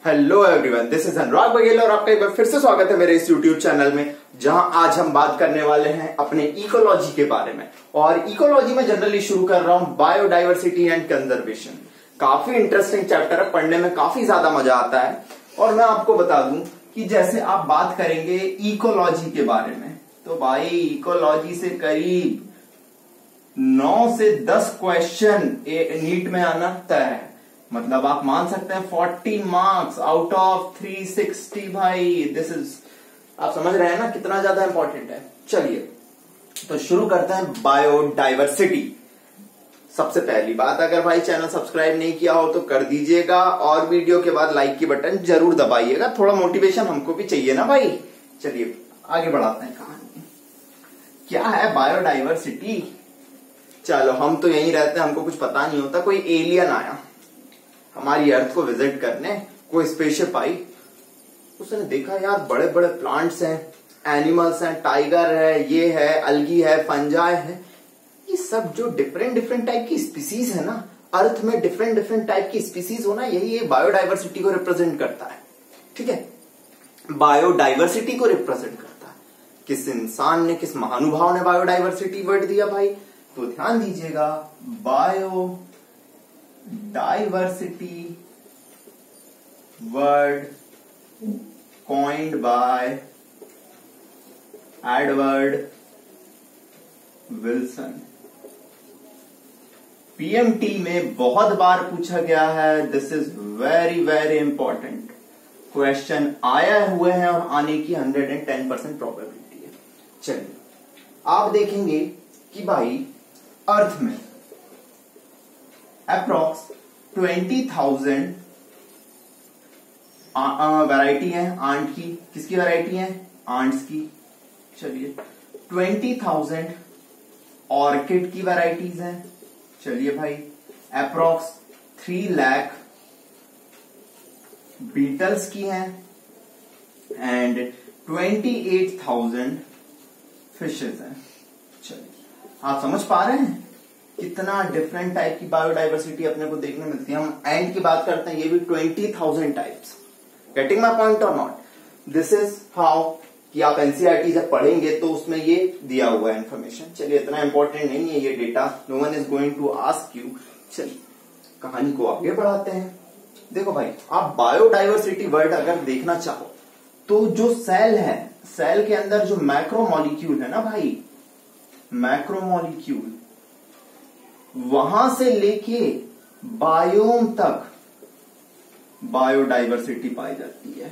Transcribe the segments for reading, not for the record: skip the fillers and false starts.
Hello everyone, this is अनुराग बघेल और आपका एक बार फिर से स्वागत है मेरे इस यूट्यूब चैनल में, जहां आज हम बात करने वाले हैं अपने इकोलॉजी के बारे में। और इकोलॉजी में जनरली शुरू कर रहा हूं बायोडाइवर्सिटी एंड कंजर्वेशन। काफी इंटरेस्टिंग चैप्टर है, पढ़ने में काफी ज्यादा मजा आता है। और मैं आपको बता दूं कि जैसे आप बात करेंगे इकोलॉजी के बारे में, तो भाई इकोलॉजी से करीब 9 से 10 क्वेश्चन नीट में आना तय है। मतलब आप मान सकते हैं 40 मार्क्स आउट ऑफ 360। भाई दिस इज, आप समझ रहे हैं ना कितना ज्यादा इंपॉर्टेंट है। चलिए तो शुरू करते हैं बायोडाइवर्सिटी। सबसे पहली बात, अगर भाई चैनल सब्सक्राइब नहीं किया हो तो कर दीजिएगा और वीडियो के बाद लाइक की बटन जरूर दबाइएगा, थोड़ा मोटिवेशन हमको भी चाहिए ना भाई। चलिए आगे बढ़ाते हैं कहानी। क्या है बायोडाइवर्सिटी? चलो हम तो यहीं रहते हैं, हमको कुछ पता नहीं होता। कोई एलियन आया हमारी अर्थ को विजिट करने, कोई स्पेसशिप आई, उसने देखा यार बड़े बड़े प्लांट्स हैं, एनिमल्स हैं, टाइगर है, ये है, अलगी है, फंजाई है, ये सब जो डिफरेंट डिफरेंट टाइप की स्पीसीज है ना, अर्थ में डिफरेंट डिफरेंट टाइप की स्पीसीज होना, यही ये बायोडाइवर्सिटी को रिप्रेजेंट करता है। ठीक है, बायोडाइवर्सिटी को रिप्रेजेंट करता है। किस इंसान ने, किस महानुभाव ने बायोडाइवर्सिटी वर्ड दिया भाई? तो ध्यान दीजिएगा, bio diversity word coined by Edward Wilson। PMT में बहुत बार पूछा गया है, this is very very important question, आया हुए हैं और आने की 110% प्रोबेबिलिटी है। चलिए आप देखेंगे कि भाई अर्थ में अप्रॉक्स 20,000 वैरायटी है आंट की। किसकी वैरायटी है? आंट्स की। चलिए 20,000 ऑर्किड की वैरायटीज हैं। चलिए भाई अप्रॉक्स 3 लाख बीटल्स की हैं एंड 28,000 फिशेज हैं। चलिए आप समझ पा रहे हैं कितना डिफरेंट टाइप की बायोडाइवर्सिटी अपने को देखने मिलती है। हम एंड की बात करते हैं, ये भी 20,000 टाइप्स। गेटिंग माय पॉइंट और नॉट? दिस इज हाउ कि आप एनसीईआरटी जब पढ़ेंगे तो उसमें ये दिया हुआ है इन्फॉर्मेशन। चलिए इतना इंपॉर्टेंट नहीं है ये data, no one is going to ask you. चलिए कहानी को आगे बढ़ाते हैं। देखो भाई, आप बायोडाइवर्सिटी वर्ड अगर देखना चाहो तो जो सेल है, सेल के अंदर जो मैक्रोमोलिक्यूल है ना भाई, मैक्रोमोलिक्यूल, वहां से लेके बायोम तक बायोडाइवर्सिटी पाई जाती है।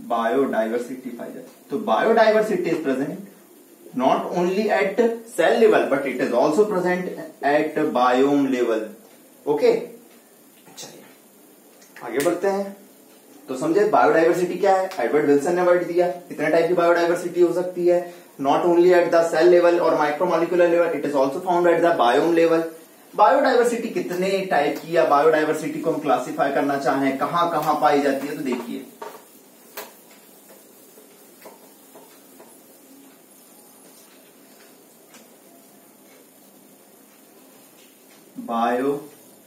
बायोडाइवर्सिटी पाई जाती है। तो biodiversity is present not only at cell level but it is also present at biome level. Okay, चलिए आगे बढ़ते हैं। तो समझे बायोडाइवर्सिटी क्या है? एडवर्ड विल्सन ने वर्ड दिया। कितने टाइप की बायोडाइवर्सिटी हो सकती है? Not only at the cell level और micromolecular level, it is also found at the biome level. Biodiversity कितने टाइप की, या बायोडाइवर्सिटी को हम क्लासिफाई करना चाहें कहां कहां पाई जाती है, तो देखिए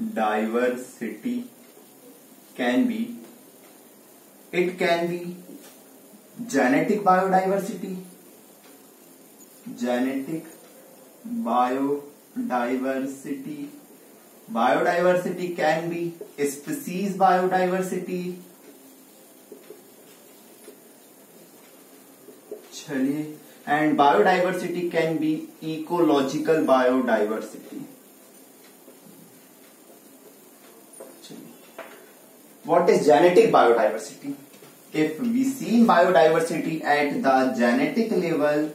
biodiversity can be, it can be genetic biodiversity, genetic biodiversity, biodiversity can be species biodiversity। चलिए, and biodiversity can be ecological biodiversity। What is genetic biodiversity? If we see biodiversity at the genetic level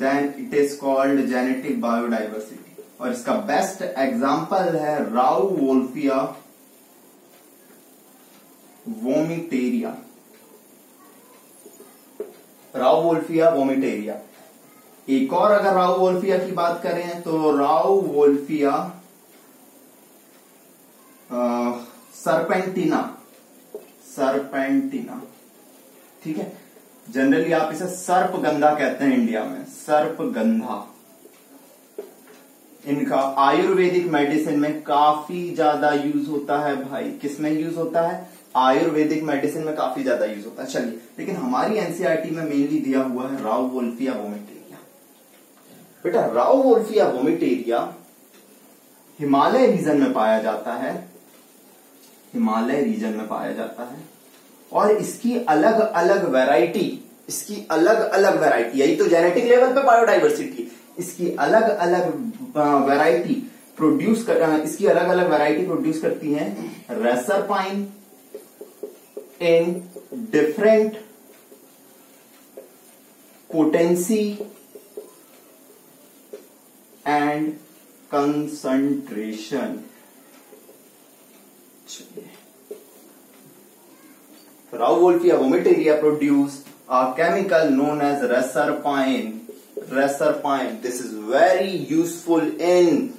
then it is called genetic biodiversity। और इसका best example है rauwolfia वोमिटेरिया। Rauwolfia वोमिटेरिया। एक और अगर rauwolfia की बात करें तो राउवोल्फिया सरपेंटिना, सरपेंटिना। ठीक है, जनरली आप इसे सर्पगंधा कहते हैं इंडिया में, सर्पगंधा। इनका आयुर्वेदिक मेडिसिन में काफी ज्यादा यूज होता है भाई। किसमें यूज होता है? आयुर्वेदिक मेडिसिन में काफी ज्यादा यूज होता है। चलिए, लेकिन हमारी एनसीईआरटी में मेनली दिया हुआ है राउ वोल्फिया वोमिटेरिया। बेटा राउ वोल्फिया वोमिटेरिया हिमालय रीजन में पाया जाता है, हिमालय रीजन में पाया जाता है, और इसकी अलग अलग वैरायटी, इसकी अलग अलग वैरायटी, यही तो जेनेटिक लेवल पे बायोडाइवर्सिटी, इसकी अलग अलग वैरायटी प्रोड्यूस कर, इसकी अलग अलग वैरायटी प्रोड्यूस करती हैं reserpine in different potency and concentration. Rauwolfia vomitoria produce a chemical known as reserpine. Reserpine. This is very useful in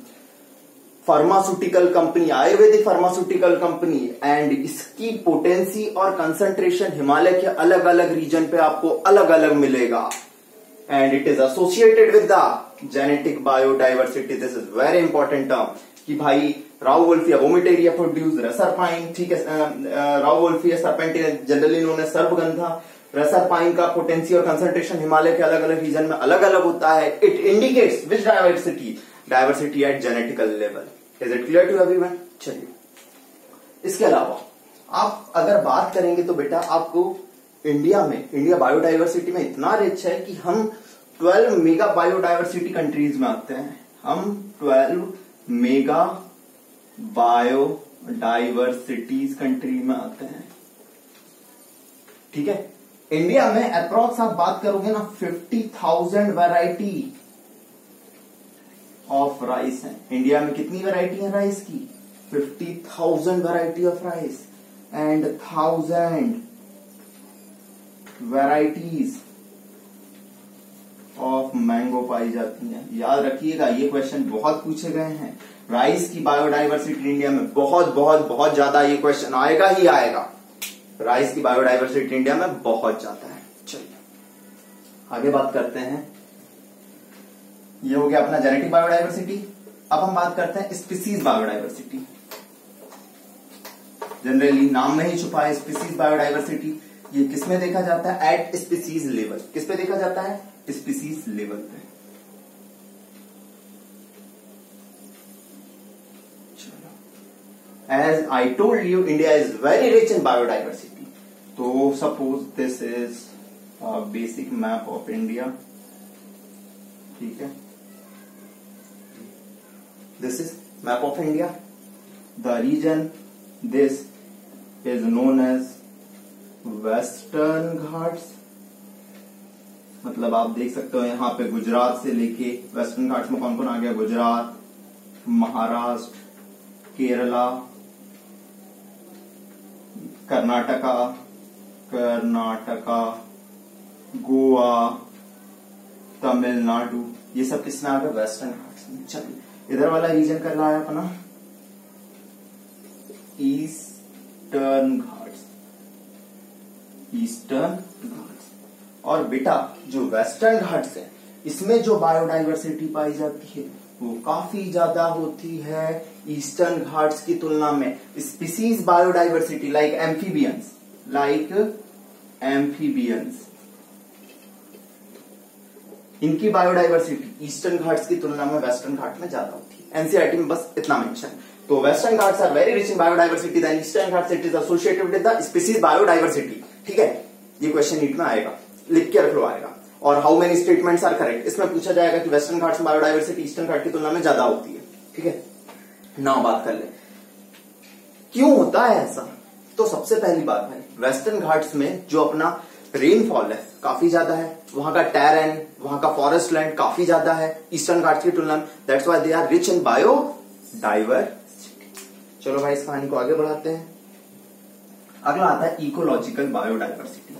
pharmaceutical company, Ayurvedic pharmaceutical company, and इसकी potency और concentration Himalaya के अलग अलग region पे आपको अलग अलग मिलेगा, and it is associated with the genetic biodiversity. This is very important term कि भाई rauwolfia vomitoria produce reserpine, ठीक है, rauwolfia serpentina generally known as sarpagandha. Reserpine का पोटेंसी और कंसंट्रेशन हिमालय के अलग अलग रीजन में अलग अलग होता है। It indicates which diversity, diversity at genetical level. Is it clear to everyone? चलिए, इसके अलावा आप अगर बात करेंगे तो बेटा आपको इंडिया में, इंडिया बायोडाइवर्सिटी में इतना रिच है कि हम 12 मेगा बायोडाइवर्सिटी कंट्रीज में आते हैं। हम 12 मेगा बायोडाइवर्सिटीज कंट्री में आते हैं, ठीक है। इंडिया में अप्रोक्स आप बात करोगे ना 50,000 वैरायटी ऑफ राइस है। इंडिया में कितनी वैरायटी है राइस की? 50,000 variety of rice and 1000 varieties of mango पाई जाती हैं। याद रखिएगा, ये क्वेश्चन बहुत पूछे गए हैं। राइस की बायोडाइवर्सिटी इंडिया में बहुत बहुत बहुत ज्यादा, ये क्वेश्चन आएगा ही आएगा। राइस की बायोडाइवर्सिटी इंडिया में बहुत ज्यादा है। चलिए आगे बात करते हैं। ये हो गया अपना जेनेटिक बायोडाइवर्सिटी। अब हम बात करते हैं स्पीसीज बायोडाइवर्सिटी। जनरली नाम में ही छुपा है स्पीसीज बायोडाइवर्सिटी। ये किसमें देखा जाता है? At species level. किस पे देखा जाता है? स्पीसीज लेवल पे। As I told you, India is very rich in biodiversity. So suppose this is a basic map of India. ठीक है, this is map of India. The region this is known as Western Ghats. मतलब आप देख सकते हो यहाँ पे गुजरात से लेके वेस्टर्न घाट्स में कौन कौन आ गया? गुजरात, महाराष्ट्र, केरला, कर्नाटका, गोवा, तमिलनाडु, ये सब किसमें आ गया? वेस्टर्न घाट्स में। चलिए इधर वाला रीजन कर रहा है अपना ईस्टर्न घाट्स। ईस्टर्न घाट्स। और बेटा जो वेस्टर्न घाट्स है, इसमें जो बायोडाइवर्सिटी पाई जाती है वो काफी ज्यादा होती है ईस्टर्न घाट्स की तुलना में। स्पीसीज बायोडाइवर्सिटी लाइक एम्फीबियंस, इनकी बायोडाइवर्सिटी ईस्टर्न घाट्स की तुलना में वेस्टर्न घाट में ज्यादा होती है। एनसीईआरटी में बस इतना मेंशन। तो Western Ghats are very rich in biodiversity than Eastern Ghats, it is associated with the species biodiversity. ठीक है, ये क्वेश्चन नीट में आएगा, लिख के रख लो आएगा। और how many statements are correct, इसमें पूछा जाएगा कि वेस्टर्न घाट्स में बायोडाइवर्सिटी ईस्टर्न घाट की तुलना में ज्यादा होती है। ठीक है, नाउ बात कर ले क्यों होता है ऐसा। तो सबसे पहली बात भाई, वेस्टर्न घाट्स में जो अपना रेनफॉल है काफी ज्यादा है, वहां का टेरेन, वहां का फॉरेस्ट लैंड काफी ज्यादा है ईस्टर्न घाट्स की तुलना में। That's why they are rich in biodiversity. चलो भाई इस कहानी को आगे बढ़ाते हैं। अगला आता है इकोलॉजिकल बायोडाइवर्सिटी।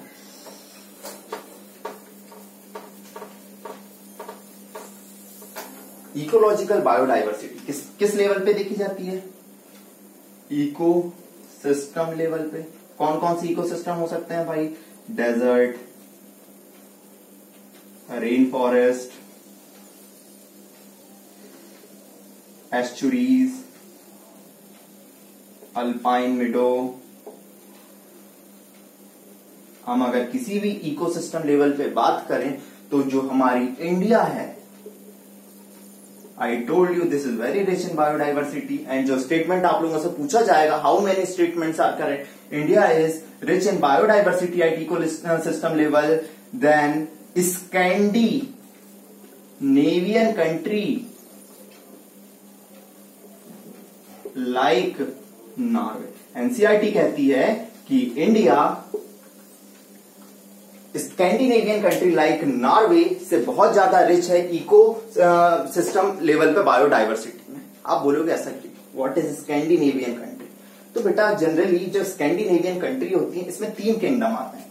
इकोलॉजिकल बायोडाइवर्सिटी किस लेवल पे देखी जाती है? इको सिस्टम लेवल पे। कौन कौन सी इकोसिस्टम हो सकते हैं भाई? Desert, rain forest, estuaries, alpine meadow, हम अगर किसी भी इकोसिस्टम लेवल पे बात करें तो जो हमारी इंडिया है, I told you this is very rich in biodiversity, and जो स्टेटमेंट आप लोगों से पूछा जाएगा, how many statements are correct, India is rich in biodiversity at ecosystem level, then Scandinavian country like Norway. NCERT कहती है कि India Scandinavian country like Norway से बहुत ज्यादा रिच है इको सिस्टम लेवल पे बायोडाइवर्सिटी में। आप बोलोगे ऐसा क्यों, व्हाट इज स्कैंडिनेवियन कंट्री? तो बेटा जनरली जो स्कैंडिनेवियन कंट्री होती है इसमें 3 किंगडम आते हैं।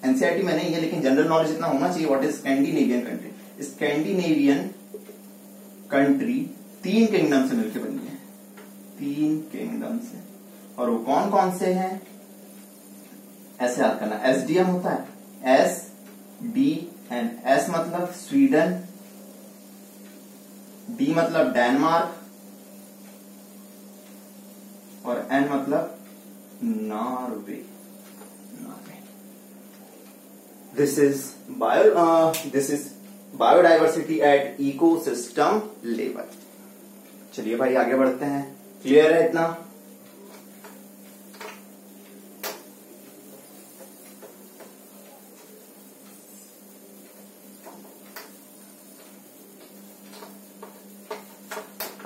एनसीईआरटी में नहीं है लेकिन जनरल नॉलेज इतना होना चाहिए, what is Scandinavian country? Scandinavian country 3 kingdom से मिलकर बनी है, 3 किंगडम से। और वो कौन कौन से हैं? ऐसे याद करना, एसडीएम होता है, एस डी एन, एस मतलब स्वीडन, डी मतलब डेनमार्क और एन मतलब Norway. This is biodiversity at ecosystem level. चलिए भाई आगे बढ़ते हैं, क्लियर है इतना?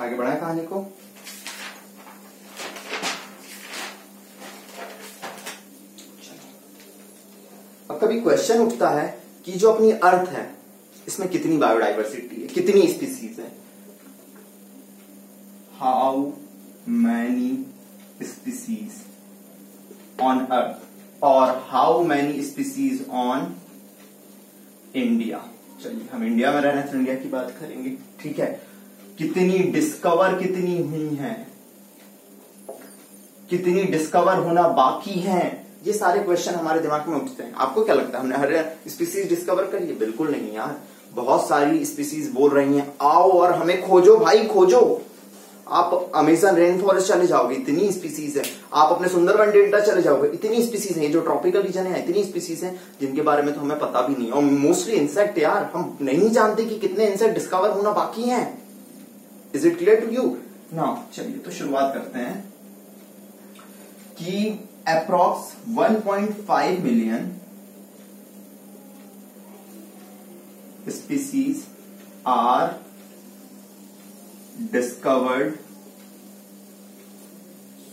आगे बढ़ाएं कहानी को। अब कभी क्वेश्चन उठता है कि जो अपनी अर्थ है इसमें कितनी बायोडाइवर्सिटी है, कितनी स्पीसीज है? How many species on earth और how many species on India. चलिए हम इंडिया में रह रहे हैं तो इंडिया की बात करेंगे, ठीक है। कितनी डिस्कवर कितनी हुई हैं, कितनी डिस्कवर होना बाकी हैं, ये सारे क्वेश्चन हमारे दिमाग में उठते हैं। आपको क्या लगता है हमने हर स्पीसीज डिस्कवर करी है? बिल्कुल नहीं यार, बहुत सारी स्पीसीज बोल रही हैं आओ और हमें खोजो भाई खोजो। आप अमेज़न रेन फॉरेस्ट चले जाओगे, इतनी स्पीसीज है। आप अपने सुंदरबन डेल्टा चले जाओगे, इतनी स्पीसीज है। जो ट्रॉपिकल रीजन है इतनी स्पीसीज है जिनके बारे में तो हमें पता भी नहीं। और मोस्टली इंसेक्ट यार, हम नहीं जानते कि कितने इंसेक्ट डिस्कवर होना बाकी हैं। Is it clear to you now? चलिए तो शुरुआत करते हैं कि approx 1.5 million species are discovered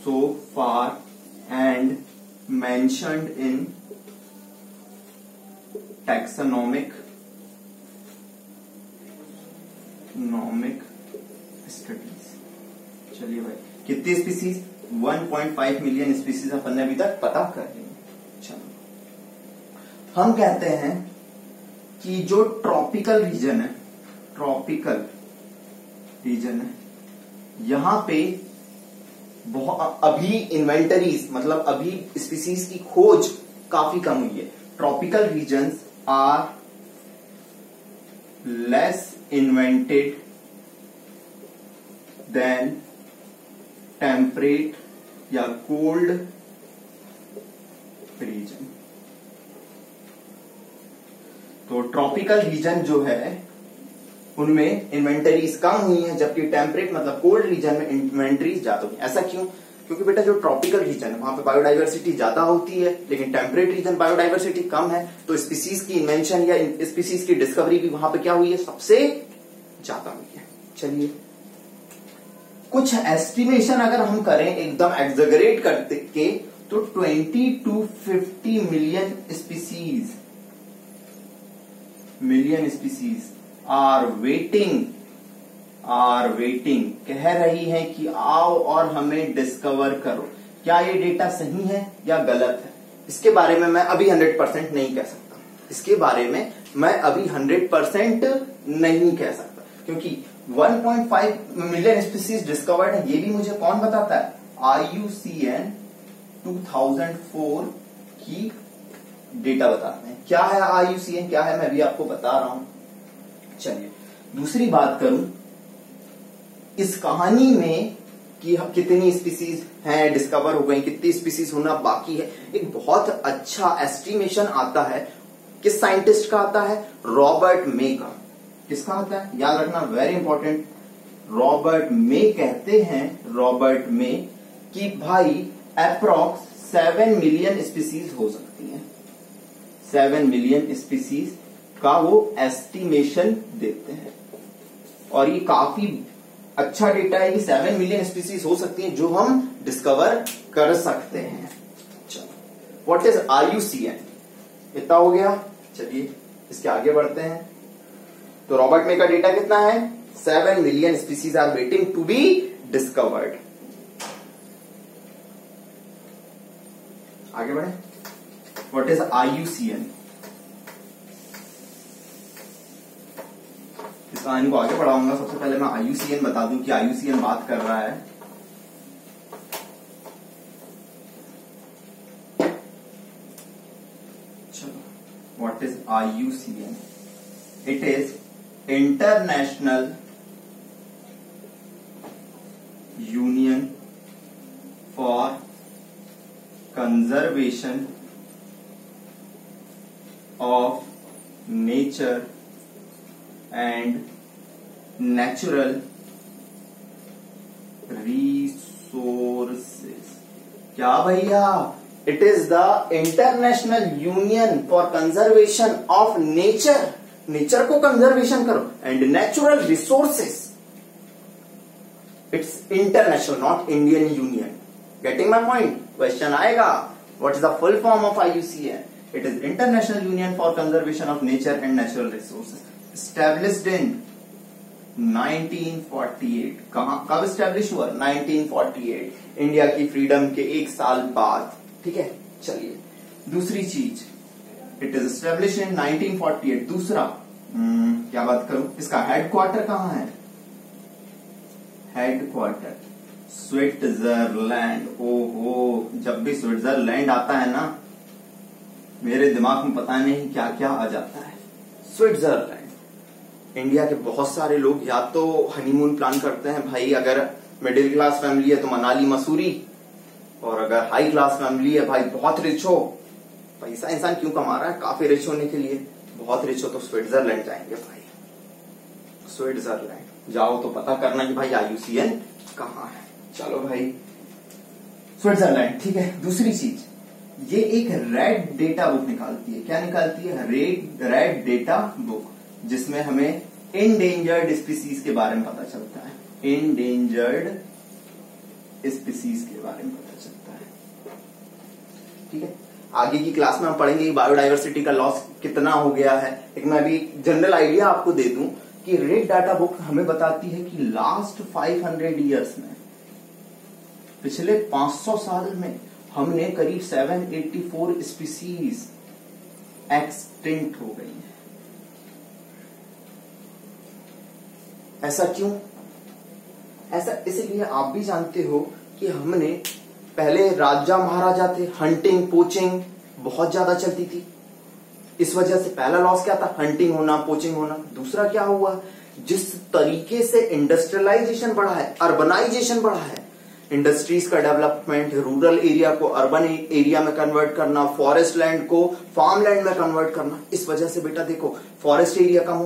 so far and mentioned in taxonomic studies। चलिए भाई कितनी स्पीसीज? 1.5 मिलियन स्पीसीज अपन ने अभी तक पता कर ली। चलो हम कहते हैं कि जो ट्रॉपिकल रीजन है, ट्रॉपिकल रीजन है, यहां पे बहुत अभी इन्वेंटरीज मतलब अभी स्पीसीज की खोज काफी कम हुई है। Tropical regions are less invented than temperate या कोल्ड रीजन। तो ट्रॉपिकल रीजन जो है उनमें इन्वेंटरीज कम हुई हैं, जबकि टेम्परेट मतलब कोल्ड रीजन में इन्वेंटरीज ज्यादा हुई। ऐसा क्यों? क्योंकि बेटा जो ट्रॉपिकल रीजन है वहां पे बायोडाइवर्सिटी ज्यादा होती है, लेकिन टेम्परेट रीजन बायोडाइवर्सिटी कम है, तो स्पीसीज की इन्वेंशन या स्पीसीज की डिस्कवरी भी वहां पे क्या हुई है? सबसे ज्यादा हुई है। चलिए कुछ एस्टिमेशन अगर हम करें एकदम एग्जैगरेट करके तो 20 to 50 million species are waiting कह रही हैं कि आओ और हमें डिस्कवर करो। क्या ये डेटा सही है या गलत है? इसके बारे में मैं अभी 100% नहीं कह सकता। इसके बारे में मैं अभी 100% नहीं कह सकता, क्योंकि 1.5 मिलियन स्पीसीज डिस्कवर्ड है, ये भी मुझे कौन बताता है? IUCN 2004 की डेटा बताते हैं। क्या है IUCN, क्या है मैं अभी आपको बता रहा हूं। चलिए दूसरी बात करूं, इस कहानी में कि कितनी स्पीसीज हैं डिस्कवर हो गई, कितनी स्पीसीज होना बाकी है। एक बहुत अच्छा एस्टिमेशन आता है, किस साइंटिस्ट का आता है? रॉबर्ट मे का। किसका आता है? याद रखना, वेरी इंपॉर्टेंट। रॉबर्ट मे कहते हैं, रॉबर्ट मे, कि भाई अप्रोक्स 7 मिलियन स्पीसीज हो सकती हैं। 7 मिलियन स्पीसीज का वो एस्टिमेशन देते हैं, और ये काफी अच्छा डेटा है कि 7 मिलियन स्पीसीज हो सकती हैं जो हम डिस्कवर कर सकते हैं। चलो, व्हाट इज IUCN? इतना हो गया। चलिए इसके आगे बढ़ते हैं। तो रॉबर्ट मे का डेटा कितना है? 7 million species are waiting to be discovered. आगे बढ़े। What is IUCN? इस कहानी को आगे बढ़ाऊंगा। सबसे पहले मैं IUCN बता दूं कि IUCN बात कर रहा है। चलो, what is IUCN? It is international union for conservation of nature and natural resources. क्या भैया? It is the international union for conservation of nature. Nature को कंजर्वेशन करो, and natural resources. It's international, not Indian union. Getting my point? Question आएगा, what is the full form of IUCN? It is international union for conservation of nature and natural resources. Established in 1948। कब establish हुआ? 1948, India की freedom के 1 साल बाद। ठीक है, चलिए दूसरी चीज, इट इज एस्टेब्लिश इन 1948। दूसरा क्या बात करूं, इसका हेडक्वार्टर कहां है? Headquarter Switzerland. ओहो, जब भी स्विट्जरलैंड आता है ना, मेरे दिमाग में पता नहीं क्या क्या आ जाता है। स्विट्जरलैंड। इंडिया के बहुत सारे लोग या तो हनीमून प्लान करते हैं भाई, अगर मिडिल क्लास फैमिली है तो मनाली मसूरी, और अगर हाई क्लास फैमिली है भाई बहुत रिच हो, पैसा इंसान क्यों कमा रहा है? काफी रिच होने के लिए। बहुत रिच हो तो स्विट्जरलैंड जाएंगे भाई। स्विट्जरलैंड जाओ तो पता करना कि भाई IUCN कहाँ है। चलो भाई, स्विट्जरलैंड। ठीक है, दूसरी चीज, ये एक रेड डेटा बुक निकालती है। क्या निकालती है? रेड डेटा बुक, जिसमें हमें इंडेंजर्ड स्पीसीज के बारे में पता चलता है। इंडेंजर्ड स्पीसीज के बारे में पता चलता है। ठीक है, आगे की क्लास में हम पढ़ेंगे बायोडाइवर्सिटी का लॉस कितना हो गया है। एक मैं अभी जनरल आइडिया आपको दे दूं कि रेड डाटा बुक हमें बताती है कि लास्ट 500 ईयर्स में, पिछले 500 साल में, हमने करीब 784 स्पीसीज एक्सटिंक्ट हो गई है। ऐसा क्यों? ऐसा इसलिए, आप भी जानते हो कि हमने पहले राजा महाराजा थे, हंटिंग पोचिंग बहुत ज्यादा चलती थी। इस वजह से पहला लॉस क्या था? हंटिंग होना, पोचिंग होना। दूसरा क्या हुआ? जिस तरीके से इंडस्ट्रियलाइजेशन बढ़ा है, अर्बनाइजेशन बढ़ा है, इंडस्ट्रीज का डेवलपमेंट, रूरल एरिया को अर्बन एरिया में कन्वर्ट करना, फॉरेस्ट लैंड को फार्म लैंड में कन्वर्ट करना, इस वजह से बेटा देखो फॉरेस्ट एरिया कम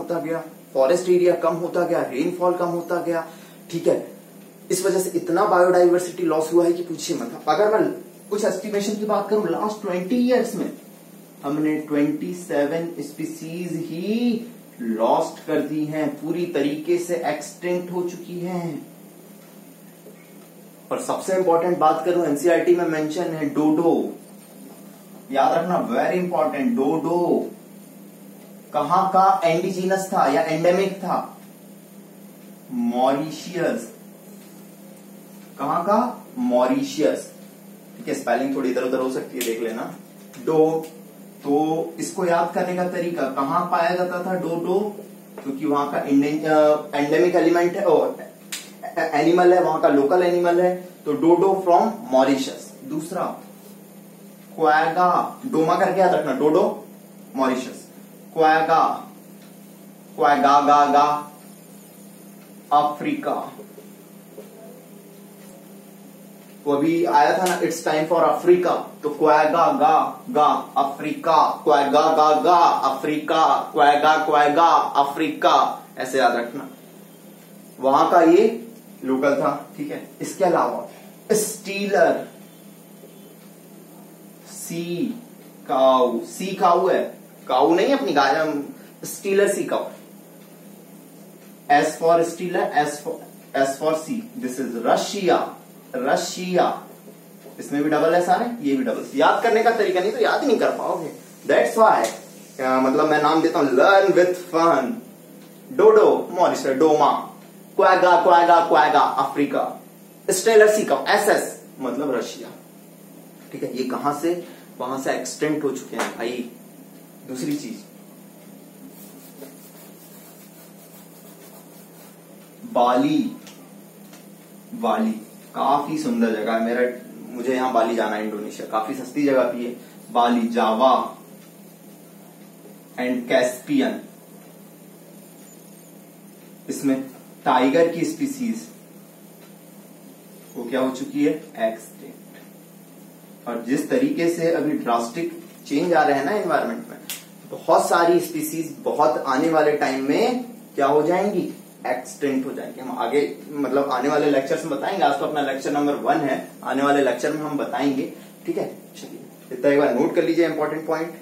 होता गया, रेनफॉल कम होता गया। ठीक है, इस वजह से इतना बायोडाइवर्सिटी लॉस हुआ है कि पूछिए मत। अगर मैं कुछ एस्टिमेशन की बात करूं, लास्ट 20 ईयर्स में हमने 27 स्पीसीज ही लॉस्ट कर दी हैं, पूरी तरीके से एक्सटिंक्ट हो चुकी हैं। और सबसे इंपॉर्टेंट बात करूं, एनसीईआरटी में मेंशन है डोडो। याद रखना, वेरी इंपॉर्टेंट। डोडो कहां का एंडिजीनस था या एंडेमिक था? मॉरिशियस। कहां का? मॉरिशियस। ठीक है, स्पेलिंग थोड़ी इधर उधर हो सकती है, देख लेना। डो, तो इसको याद करने का तरीका, कहां पाया जाता था डोडो? क्योंकि वहां का एंडेमिक एलिमेंट है और एनिमल है, वहां का लोकल एनिमल है, तो डोडो फ्रॉम मॉरिशस। दूसरा क्वागा, डोमा करके याद रखना, डोडो मॉरिशस। क्वागा, क्वागागा अफ्रीका। वो अभी आया था ना, इट्स टाइम फॉर अफ्रीका, तो क्वैगा गा गा अफ्रीका, क्वैगा गा गा अफ्रीका, क्वैगा अफ्रीका, ऐसे याद रखना। वहां का ये लोकल था, ठीक है। इसके अलावा स्टीलर, सी काऊ है, काऊ नहीं अपनी गाय, Steller sea cow, S for Steller, S for sea, this is Russia, Russia, इसमें भी डबल एस आ रहे हैं, ये भी डबल एस। याद करने का तरीका नहीं तो याद ही नहीं कर पाओगे, दैट्स व्हाई मतलब मैं नाम देता हूं learn with fun. Dodo Mauritius, डोमा, quagga Africa, Steller sea cow, S S मतलब रशिया, ठीक है। ये कहां से, वहां से एक्सटेंट हो चुके हैं भाई। दूसरी चीज, बाली, बाली काफी सुंदर जगह है, मुझे यहां बाली जाना है, इंडोनेशिया, काफी सस्ती जगह भी है बाली। जावा एंड कैस्पियन, इसमें टाइगर की स्पीसीज वो क्या हो चुकी है, एक्सटिंक्ट। और जिस तरीके से अभी ड्रास्टिक चेंज आ रहे हैं ना एनवायरमेंट में, बहुत सारी स्पीसीज बहुत आने वाले टाइम में क्या हो जाएंगी, एक्सटेंट हो जाएंगे। हम आगे मतलब आने वाले लेक्चर्स में बताएंगे, आज तो अपना लेक्चर नंबर 1 है, आने वाले लेक्चर में हम बताएंगे, ठीक है। चलिए इतना एक बार नोट कर लीजिए इंपॉर्टेंट पॉइंट।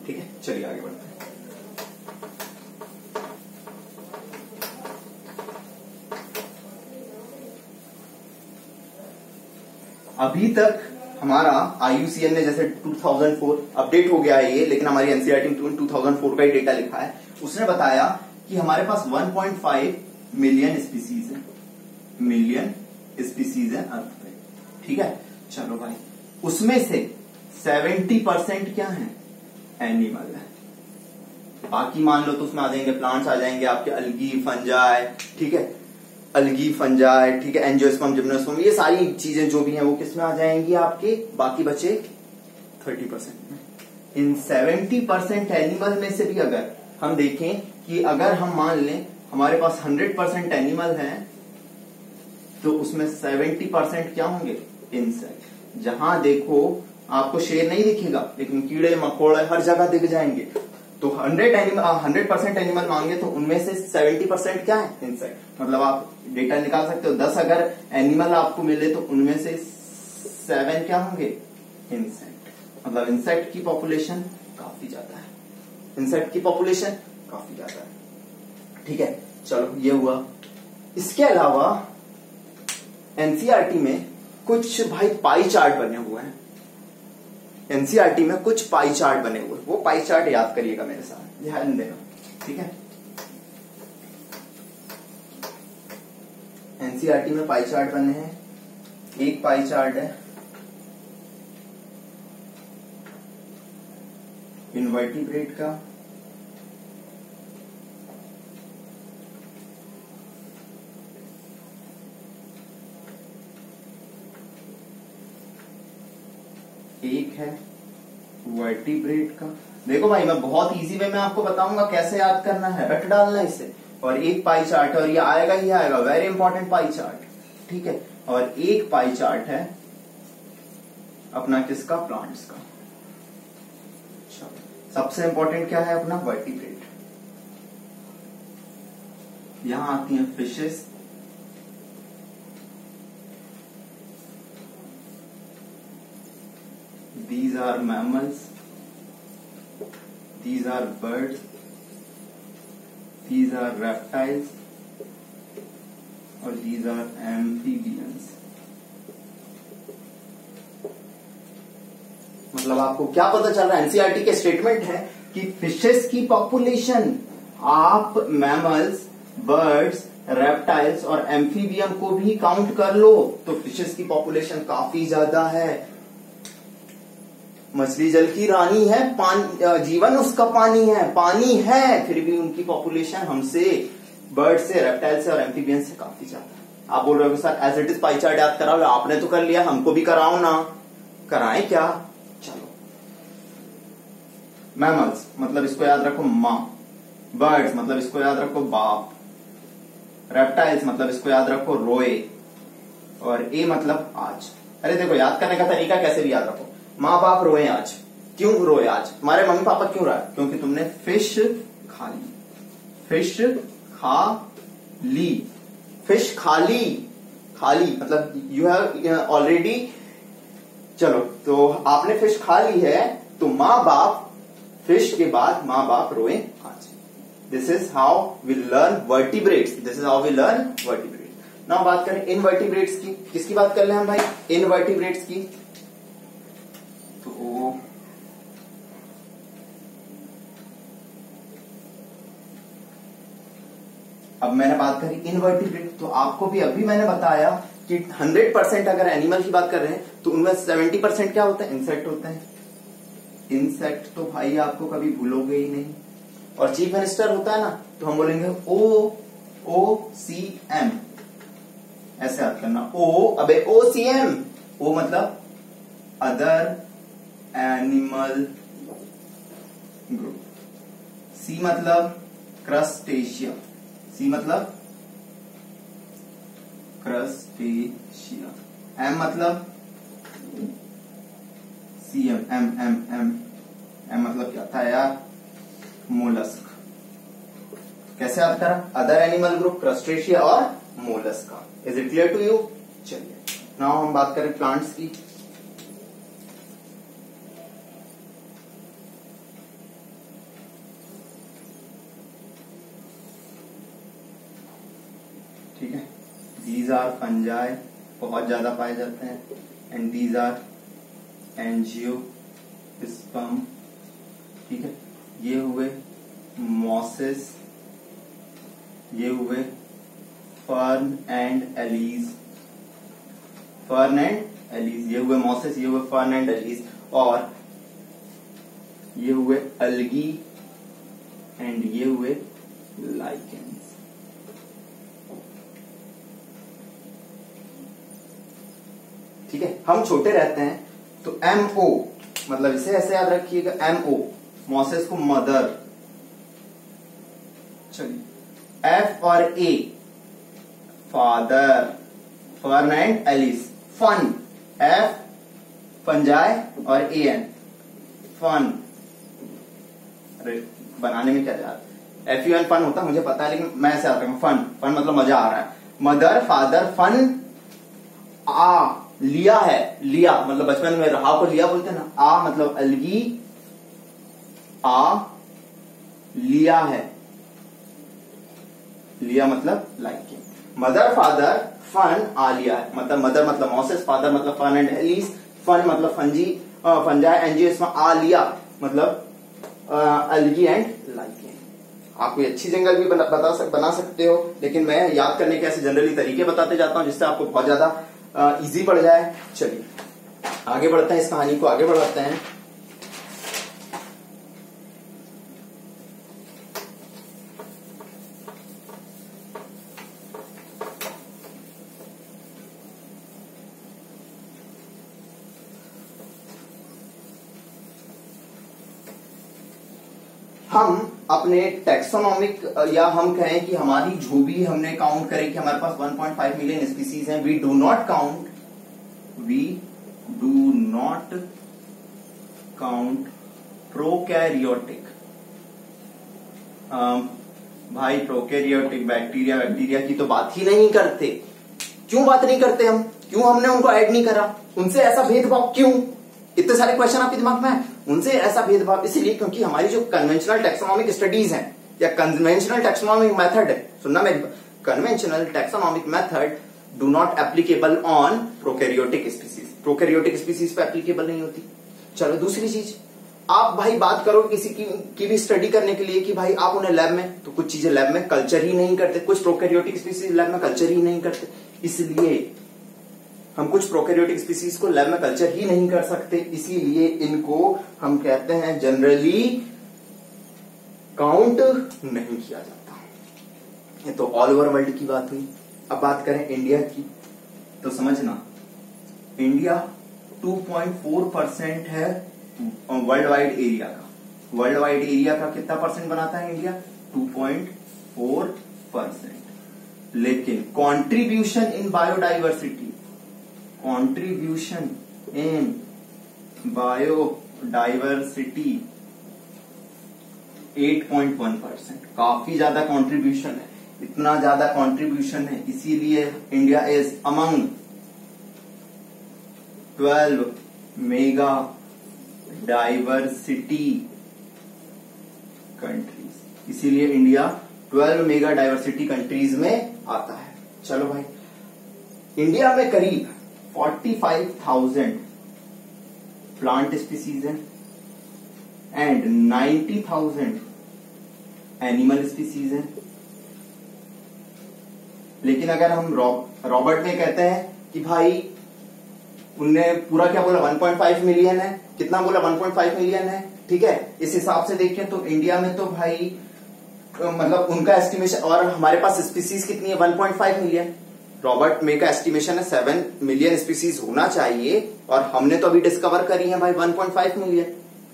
ठीक है, चलिए आगे बढ़ते हैं। अभी तक हमारा IUCN ने जैसे 2004 अपडेट हो गया है ये, लेकिन हमारी एनसीईआरटी में 2004 का ही डेटा लिखा है। उसने बताया कि हमारे पास 1.5 मिलियन स्पीसीज है, मिलियन स्पीसीज है अर्थ पे, ठीक है। चलो भाई, उसमें से 70% क्या है, एनिमल है। बाकी मान लो तो उसमें आ जाएंगे प्लांट्स, आ जाएंगे आपके अलगी, फंजाई, ठीक है, अलगी, फंजाई, ठीक है, एंजियोस्पर्म, जिम्नोस्पर्म, ये सारी चीजें जो भी हैं वो किसमें आ जाएंगी आपके, बाकी बचे 30% में। इन 70% एनिमल में से भी अगर हम देखें कि अगर हम मान लें हमारे पास 100% एनिमल है, तो उसमें 70% क्या होंगे, इंसेक्ट। जहां देखो आपको शेर नहीं दिखेगा, लेकिन कीड़े मकोड़े हर जगह दिख जाएंगे। तो 100% एनिमल मांगे तो उनमें से 70% क्या है, इंसेक्ट। मतलब आप डेटा निकाल सकते हो, 10 अगर एनिमल आपको मिले तो उनमें से 7 क्या होंगे, इंसेक्ट। मतलब इंसेक्ट की पॉपुलेशन काफी ज्यादा है, इंसेक्ट की पॉपुलेशन काफी ज्यादा है, ठीक है। चलो ये हुआ। इसके अलावा एनसीईआरटी में कुछ भाई पाई चार्ट बने हुए हैं, एनसीईआरटी में कुछ पाई चार्ट बने हुए, वो पाई चार्ट याद करिएगा मेरे साथ, ध्यान देना, ठीक है। एनसीईआरटी में पाई चार्ट बने हैं। एक पाई चार्ट है इनवर्टिब्रेट का, एक है वर्टिब्रेट का। देखो भाई, मैं बहुत इजी वे में आपको बताऊंगा कैसे याद करना है, रट डालना इसे। और एक पाई चार्ट है, और ये आएगा ही आएगा, वेरी इंपॉर्टेंट पाई चार्ट, ठीक है। और एक पाई चार्ट है अपना किसका, प्लांट्स का। सबसे इंपॉर्टेंट क्या है अपना, वर्टिब्रेट। यहां आती हैं fishes, these are mammals, these are birds, these are reptiles, और these are amphibians। मतलब आपको क्या पता चल रहा है, एनसीईआरटी के स्टेटमेंट है कि फिशेस की पॉपुलेशन, आप मैमल्स, बर्ड्स, रेप्टाइल्स और एम्फीबियन को भी काउंट कर लो तो फिशेस की पॉपुलेशन काफी ज्यादा है। मछली जल की रानी है, पानी, जीवन उसका पानी है, फिर भी उनकी पॉपुलेशन हमसे, बर्ड से, रेप्टाइल से और एम्फीबियन से काफी ज्यादा है। आप बोल रहे हो sir as it is pie chart याद कराओ, आपने तो कर लिया, हमको भी कराओ ना, कराएं क्या। चलो मैमल्स मतलब इसको याद रखो माँ, बर्ड्स मतलब इसको याद रखो बाप, रेप्टाइल्स मतलब इसको याद रखो रोए, और ए मतलब आज। अरे देखो याद करने का तरीका कैसे भी याद रखो। माँ बाप रोए आज, क्यों रोए आज? तुम्हारे मम्मी पापा क्यों रोए? क्योंकि तुमने फिश खा ली, फिश खा ली, फिश खाली, खाली मतलब यू हैव ऑलरेडी। चलो तो आपने फिश खा ली है, तो माँ बाप, फिश के बाद माँ बाप रोए आज। This is how we learn vertebrates, this is how we learn vertebrates. Now बात करें इनवर्टिब्रेट्स की। किसकी बात कर रहे हैं हम भाई? इनवर्टिब्रेट्स की। तो अब मैंने बात करी इनवर्टिब्रेट, तो आपको भी अभी मैंने बताया कि 100% अगर एनिमल की बात कर रहे हैं तो उनमें 70% क्या होता है? इंसेक्ट होते हैं। इंसेक्ट तो भाई आपको कभी भूलोगे ही नहीं। और चीफ मिनिस्टर होता है ना, तो हम बोलेंगे OCM, ऐसे याद करना। अबे OCM, ओ मतलब अदर एनिमल ग्रुप, सी मतलब क्रस्टेशिया, सी मतलब क्रस्टेशिया, एम मतलब सीएम, एम मतलब क्या था यार? मोलस्क। कैसे याद करा? अदर एनिमल ग्रुप, क्रस्टेशिया और mollusca. Is it clear to you? चलिए नाउ हम बात करें प्लांट्स की। ठीक है, दीज आर फंजाई, बहुत ज्यादा पाए जाते हैं, एंड दीज आर एंजियोस्पर्म। ठीक है, ये हुए मॉसेस, ये हुए fern and allies, fern and allies, ये हुए मॉसेस, ये हुए फर्न एंड एलीज, और ये हुए अलगी एंड ये हुए लाइकेंस। ठीक है, हम छोटे रहते हैं तो MO मतलब इसे ऐसे याद रखिएगा, MO मॉसेस को मदर। चलिए F और A father, fern and Alice, fun, F fungi और AN फन। अरे बनाने में क्या जा रहा है? FUN फन होता मुझे पता है, लेकिन मैं ऐसे आता हूं फन, फन मतलब मजा आ रहा है। मदर, फादर, फन, आ लिया है, लिया मतलब बचपन में रहा को लिया बोलते हैं ना, आ मतलब अलगी, आ लिया है, लिया मतलब लाइक। मदर फादर फन आ लिया है, मतलब मदर मतलब मॉसेस, फादर मतलब फन एंड एलिस, फन मतलब फंजी, फंजाई, एंजियोस्पर्म, आ लिया मतलब अलगी एंड लाइक। आप कोई अच्छी जंगल भी बना सकते हो, लेकिन मैं याद करने के ऐसे जनरली तरीके बताते जाता हूं जिससे आपको बहुत ज्यादा इजी पड़ जाए। चलिए आगे बढ़ते हैं, इस कहानी को आगे बढ़ाते हैं। हम अपने टैक्सोनॉमिक या हम कहें कि हमारी जो भी हमने काउंट करें कि हमारे पास 1.5 मिलियन स्पीसीज हैं, we do not count prokaryotic. भाई प्रोकैरियोटिक बैक्टीरिया की तो बात ही नहीं करते। क्यों बात नहीं करते हम? क्यों हमने उनको ऐड नहीं करा? उनसे ऐसा भेदभाव क्यों? इतने सारे क्वेश्चन आपके दिमाग में है। उनसे ऐसा भेदभाव इसलिए क्योंकि हमारी जो कन्वेंशनल टैक्सोनॉमिक स्टडीज हैं या कन्वेंशनल टैक्सोनॉमिक मेथड है, सुनना मेरी, conventional taxonomic method do not applicable on prokaryotic species, prokaryotic species पे एप्लीकेबल नहीं होती। चलो दूसरी चीज, आप भाई बात करो किसी की भी स्टडी करने के लिए कि भाई आप उन्हें लैब में, तो कुछ चीजें लैब में कल्चर ही नहीं करते, कुछ प्रोकैरियोटिक स्पीसीज लैब में कल्चर ही नहीं करते, इसलिए हम कुछ प्रोकैरियोटिक स्पीसीज को लैब में कल्चर ही नहीं कर सकते, इसीलिए इनको हम कहते हैं जनरली काउंट नहीं किया जाता। ये तो ऑल ओवर वर्ल्ड की बात हुई। अब बात करें इंडिया की, तो समझना इंडिया 2.4% है वर्ल्ड वाइड एरिया का, वर्ल्ड वाइड एरिया का कितना परसेंट बनाता है इंडिया? 2.4%। लेकिन contribution in biodiversity, contribution in biodiversity 8.1%। काफी ज्यादा कंट्रीब्यूशन है, इतना ज्यादा कंट्रीब्यूशन है, इसीलिए India is among 12 mega diversity countries, इसीलिए इंडिया 12 मेगा डाइवर्सिटी कंट्रीज में आता है। चलो भाई, इंडिया में करीब 45,000 प्लांट स्पीसीज है एंड 90,000 एनिमल स्पीसीज है। लेकिन अगर हम रॉबर्ट में कहते हैं कि भाई उनने पूरा क्या बोला, 1.5 मिलियन है, कितना बोला, 1.5 मिलियन है, ठीक है। इस हिसाब से देखें तो इंडिया में तो भाई मतलब उनका एस्टिमेशन, और हमारे पास स्पीसीज कितनी है, 1.5 मिलियन। रॉबर्ट मे का एस्टिमेशन है 7 मिलियन स्पीसीज होना चाहिए, और हमने तो अभी डिस्कवर करी है भाई 1.5 मिलियन,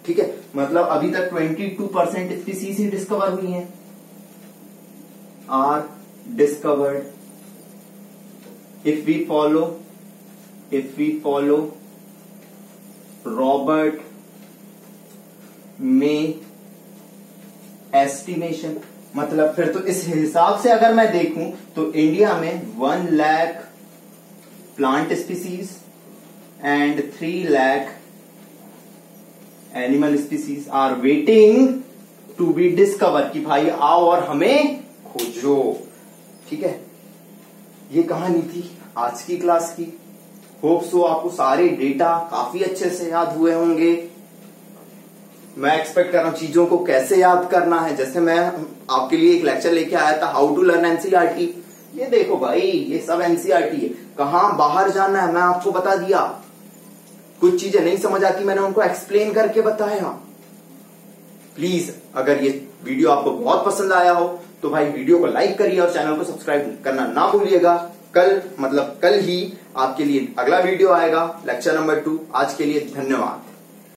ठीक है। मतलब अभी तक 22% स्पीसीज ही डिस्कवर हुई हैं, are discovered. If we follow Robert May estimation, मतलब फिर तो इस हिसाब से अगर मैं देखूं तो इंडिया में 1 lakh plant species and 3 lakh animal species are waiting to be discover, कि भाई आओ और हमें खोजो, ठीक है। ये कहानी थी आज की क्लास की। होप सो आपको सारे डेटा काफी अच्छे से याद हुए होंगे। मैं एक्सपेक्ट कर रहा हूं चीजों को कैसे याद करना है। जैसे मैं आपके लिए एक लेक्चर लेके आया था, हाउ टू लर्न एनसीईआरटी। ये देखो भाई, ये सब एनसीईआरटी है। कहां बाहर जाना है मैं आपको बता दिया। कुछ चीजें नहीं समझ आती, मैंने उनको एक्सप्लेन करके बताया। प्लीज अगर ये वीडियो आपको बहुत पसंद आया हो तो भाई वीडियो को लाइक करिए और चैनल को सब्सक्राइब करना ना भूलिएगा। कल ही आपके लिए अगला वीडियो आएगा, लेक्चर नंबर 2। आज के लिए धन्यवाद।